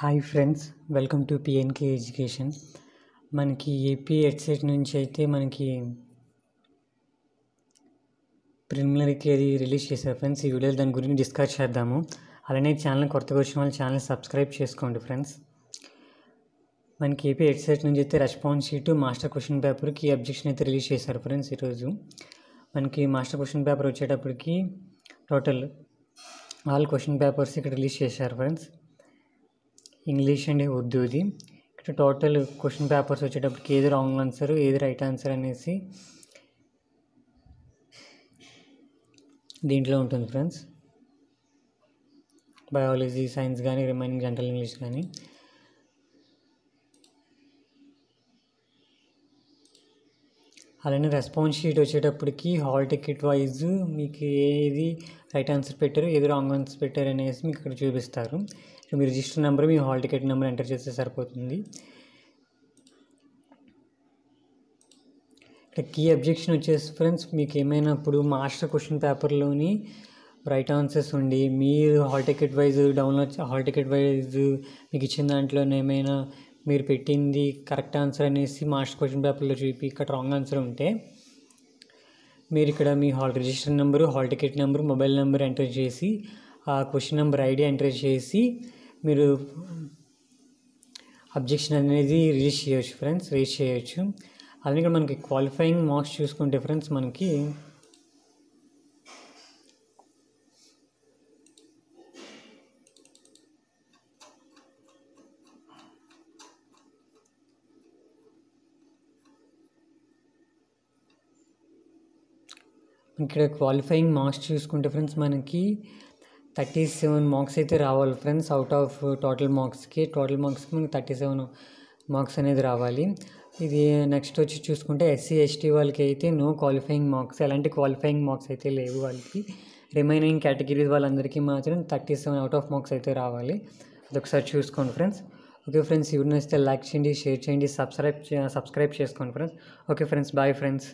Hi friends, welcome to PNK education. మనకి AP EdCET నుంచి అయితే మనకి ప్రిలిమినరీకి అది రిలీజ్ చేశారు ఫ్రెండ్స్. ఈ వీడియోలో దాని గురించి డిస్కస్ చేద్దాము. అలానే ఛానల్ కొత్తగా వచ్చిన వాళ్ళు ఛానల్ సబ్స్క్రైబ్ చేసుకోండి ఫ్రెండ్స్. మనకి ఏపీ ఎడ్సెట్ నుంచి అయితే రెస్పాన్స్ షీటు మాస్టర్ క్వశ్చన్ పేపర్కి అబ్జెక్షన్ అయితే రిలీజ్ చేశారు ఫ్రెండ్స్. ఈరోజు మనకి మాస్టర్ క్వశ్చన్ పేపర్ వచ్చేటప్పటికి టోటల్ ఆల్ క్వశ్చన్ పేపర్స్ ఇక్కడ రిలీజ్ చేశారు ఫ్రెండ్స్. ఇంగ్లీష్ అండ్ ఉర్దూది. ఇక్కడ టోటల్ క్వశ్చన్ పేపర్స్ వచ్చేటప్పటికి ఏది రాంగ్ ఆన్సర్ ఏది రైట్ ఆన్సర్ అనేసి దీంట్లో ఉంటుంది ఫ్రెండ్స్. బయాలజీ, సైన్స్ కానీ రిమైనింగ్ జనరల్ ఇంగ్లీష్ కానీ. అలానే రెస్పాన్స్ షీట్ వచ్చేటప్పటికి హాల్ టికెట్ వైజ్ మీకు ఏది రైట్ ఆన్సర్ పెట్టారు ఏది రాంగ్ ఆన్సర్ పెట్టారు అనేసి మీకు ఇక్కడ చూపిస్తారు. మీ రిజిస్టర్ నెంబర్ మీ హాల్ టికెట్ నెంబర్ ఎంటర్ చేస్తే సరిపోతుంది. ఇక్కడ కీ అబ్జెక్షన్ వచ్చేసి ఫ్రెండ్స్, మీకు ఏమైనా ఇప్పుడు మాస్టర్ క్వశ్చన్ పేపర్లోని రైట్ ఆన్సర్స్ ఉండి మీరు hall ticket wise hall ticket wise మీకు ఇచ్చిన దాంట్లోనే ఏమైనా మీరు పెట్టింది కరెక్ట్ ఆన్సర్ అనేసి మాస్టర్ క్వశ్చన్ పేపర్లో చూపి ఇక్కడ రాంగ్ ఆన్సర్ ఉంటే మీరు ఇక్కడ మీ hall register number hall ticket number mobile number enter చేసి ఆ క్వశ్చన్ నెంబర్ ఐడి ఎంటర్ చేసి మీరు అబ్జెక్షన్ అనేది రిలీజ్ చేయొచ్చు ఫ్రెండ్స్, రేజ్ చేయొచ్చు. అలానే ఇక్కడ మనకి క్వాలిఫైయింగ్ మార్క్స్ చూసుకుంటే ఫ్రెండ్స్, మనకి ఇక్కడ క్వాలిఫైయింగ్ మార్క్స్ చూసుకుంటే ఫ్రెండ్స్ మనకి 37 మార్క్స్ అయితే రావాలి ఫ్రెండ్స్. అవుట్ ఆఫ్ టోటల్ మార్క్స్కి మనకి 37 మార్క్స్ అనేది రావాలి. ఇది నెక్స్ట్ వచ్చి చూసుకుంటే ఎస్సీ ఎస్టీ వాళ్ళకి అయితే నో క్వాలిఫైయింగ్ మార్క్స్, ఎలాంటి క్వాలిఫైయింగ్ మార్క్స్ అయితే లేవు వాళ్ళకి. రిమైనింగ్ కేటగిరీస్ వాళ్ళందరికీ మాత్రం 37 అవుట్ ఆఫ్ మార్క్స్ అయితే రావాలి. అదొకసారి చూసుకోండి ఫ్రెండ్స్. ఓకే ఫ్రెండ్స్, ఈ వీడియో నచ్చితే లైక్ చేయండి, షేర్ చేయండి, సబ్స్క్రైబ్ చేసుకోండి friends. Okay friends, bye friends.